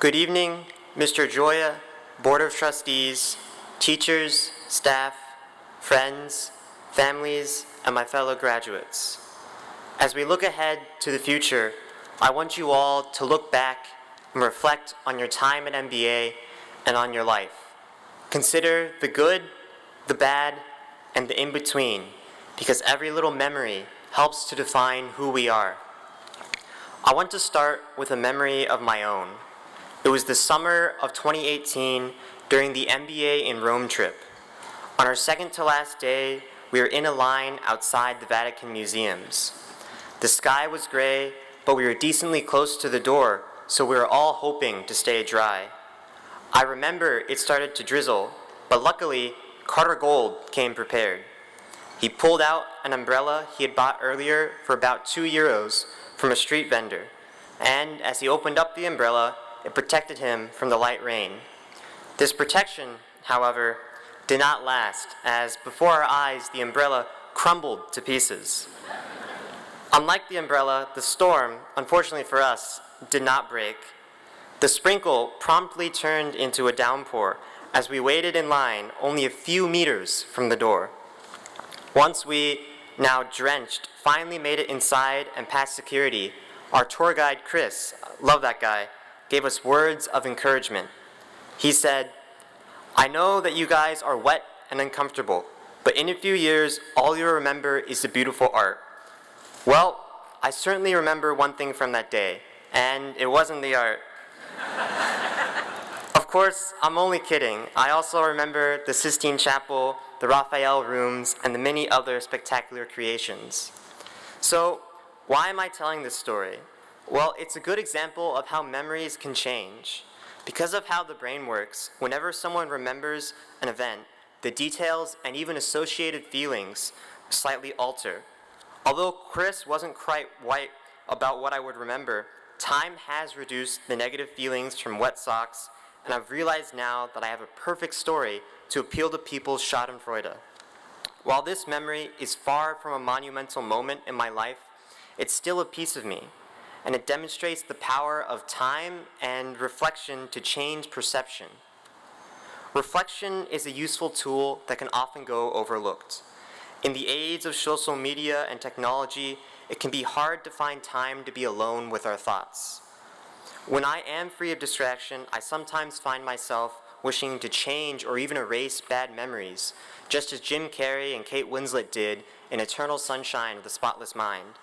Good evening, Mr. Joya, Board of Trustees, teachers, staff, friends, families, and my fellow graduates. As we look ahead to the future, I want you all to look back and reflect on your time at MBA and on your life. Consider the good, the bad, and the in-between, because every little memory helps to define who we are. I want to start with a memory of my own. It was the summer of 2018 during the MBA in Rome trip. On our second to last day, we were in a line outside the Vatican museums. The sky was gray, but we were decently close to the door, so we were all hoping to stay dry. I remember it started to drizzle, but luckily, Carter Gold came prepared. He pulled out an umbrella he had bought earlier for about €2 from a street vendor, and as he opened up the umbrella, it protected him from the light rain. This protection, however, did not last, as before our eyes the umbrella crumbled to pieces. Unlike the umbrella, the storm, unfortunately for us, did not break. The sprinkle promptly turned into a downpour as we waited in line only a few meters from the door. Once we, now drenched, finally made it inside and past security, our tour guide, Chris, love that guy, gave us words of encouragement. He said, "I know that you guys are wet and uncomfortable, but in a few years, all you'll remember is the beautiful art." Well, I certainly remember one thing from that day, and it wasn't the art. Of course, I'm only kidding. I also remember the Sistine Chapel, the Raphael rooms, and the many other spectacular creations. So, why am I telling this story? Well, it's a good example of how memories can change. Because of how the brain works, whenever someone remembers an event, the details and even associated feelings slightly alter. Although Chris wasn't quite right about what I would remember, time has reduced the negative feelings from wet socks, and I've realized now that I have a perfect story to appeal to people's schadenfreude. While this memory is far from a monumental moment in my life, it's still a piece of me, and it demonstrates the power of time and reflection to change perception. Reflection is a useful tool that can often go overlooked. In the age of social media and technology, it can be hard to find time to be alone with our thoughts. When I am free of distraction, I sometimes find myself wishing to change or even erase bad memories, just as Jim Carrey and Kate Winslet did in Eternal Sunshine of the Spotless Mind.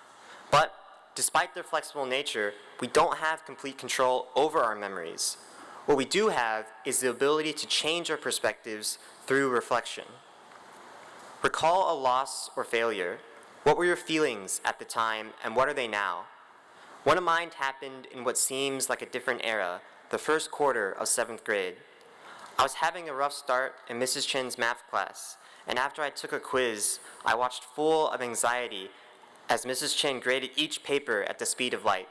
But despite their flexible nature, we don't have complete control over our memories. What we do have is the ability to change our perspectives through reflection. Recall a loss or failure. What were your feelings at the time, and what are they now? One of mine happened in what seems like a different era, the first quarter of 7th grade. I was having a rough start in Mrs. Chen's math class, and after I took a quiz, I watched full of anxiety as Mrs. Chen graded each paper at the speed of light.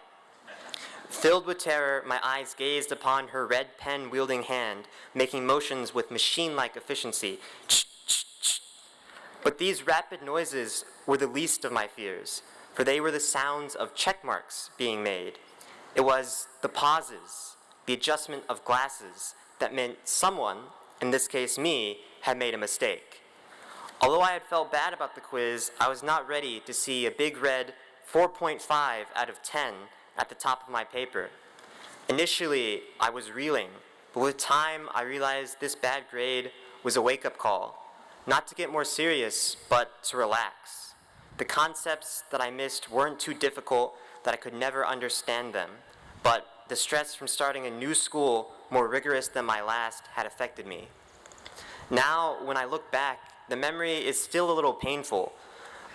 Filled with terror, my eyes gazed upon her red pen-wielding hand, making motions with machine-like efficiency. But these rapid noises were the least of my fears, for they were the sounds of check marks being made. It was the pauses, the adjustment of glasses, that meant someone, in this case me, had made a mistake. Although I had felt bad about the quiz, I was not ready to see a big red 4.5 out of 10 at the top of my paper. Initially, I was reeling, but with time, I realized this bad grade was a wake-up call. Not to get more serious, but to relax. The concepts that I missed weren't too difficult that I could never understand them, but the stress from starting a new school, more rigorous than my last, had affected me. Now, when I look back, the memory is still a little painful,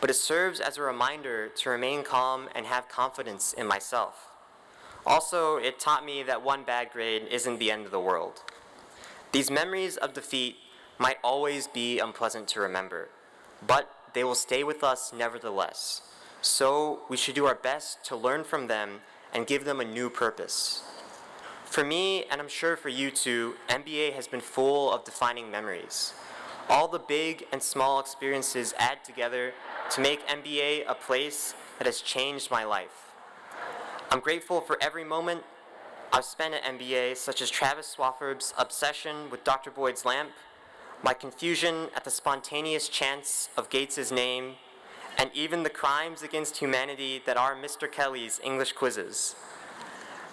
but it serves as a reminder to remain calm and have confidence in myself. Also, it taught me that one bad grade isn't the end of the world. These memories of defeat might always be unpleasant to remember, but they will stay with us nevertheless. So we should do our best to learn from them and give them a new purpose. For me, and I'm sure for you too, MBA has been full of defining memories. All the big and small experiences add together to make MBA a place that has changed my life. I'm grateful for every moment I've spent at MBA, such as Travis Swafford's obsession with Dr. Boyd's lamp, my confusion at the spontaneous chants of Gates's name, and even the crimes against humanity that are Mr. Kelly's English quizzes.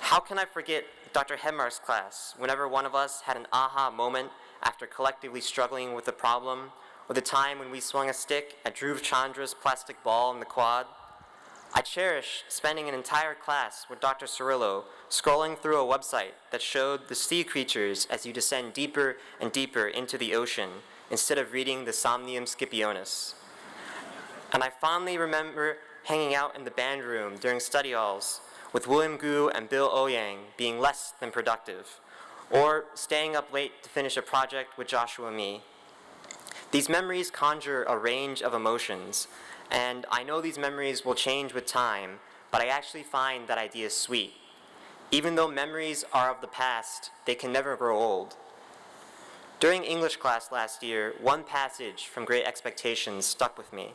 How can I forget Dr. Hedmark's class whenever one of us had an aha moment after collectively struggling with a problem, or the time when we swung a stick at Dhruv Chandra's plastic ball in the quad? I cherish spending an entire class with Dr. Cirillo scrolling through a website that showed the sea creatures as you descend deeper and deeper into the ocean instead of reading the Somnium Scipionis. And I fondly remember hanging out in the band room during study halls with William Gu and Bill Oyang being less than productive, or staying up late to finish a project with Joshua Me. These memories conjure a range of emotions, and I know these memories will change with time, but I actually find that idea sweet. Even though memories are of the past, they can never grow old. During English class last year, one passage from Great Expectations stuck with me.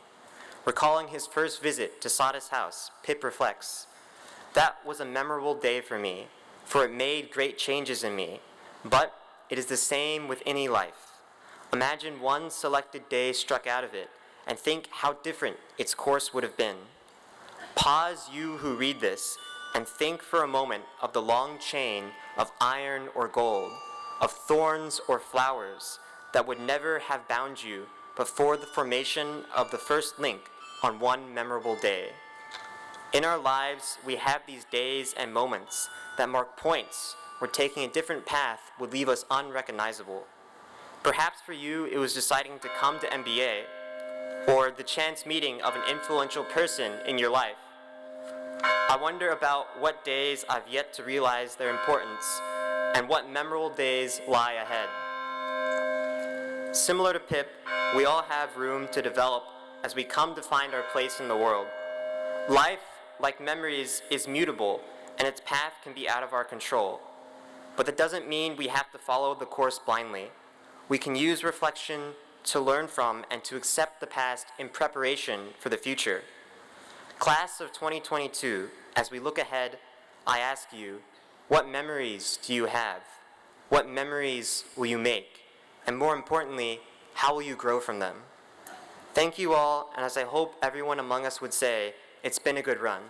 Recalling his first visit to Sada's house, Pip reflects, "That was a memorable day for me, for it made great changes in me, but it is the same with any life. Imagine one selected day struck out of it, and think how different its course would have been. Pause, you who read this, and think for a moment of the long chain of iron or gold, of thorns or flowers that would never have bound you but for the formation of the first link on one memorable day. In our lives, we have these days and moments that mark points where taking a different path would leave us unrecognizable. Perhaps for you, it was deciding to come to MBA, or the chance meeting of an influential person in your life. I wonder about what days I've yet to realize their importance and what memorable days lie ahead. Similar to Pip, we all have room to develop as we come to find our place in the world. Life, like memories, is mutable, and its path can be out of our control. But that doesn't mean we have to follow the course blindly. We can use reflection to learn from and to accept the past in preparation for the future. Class of 2022, as we look ahead, I ask you, what memories do you have? What memories will you make? And more importantly, how will you grow from them? Thank you all, and as I hope everyone among us would say, it's been a good run.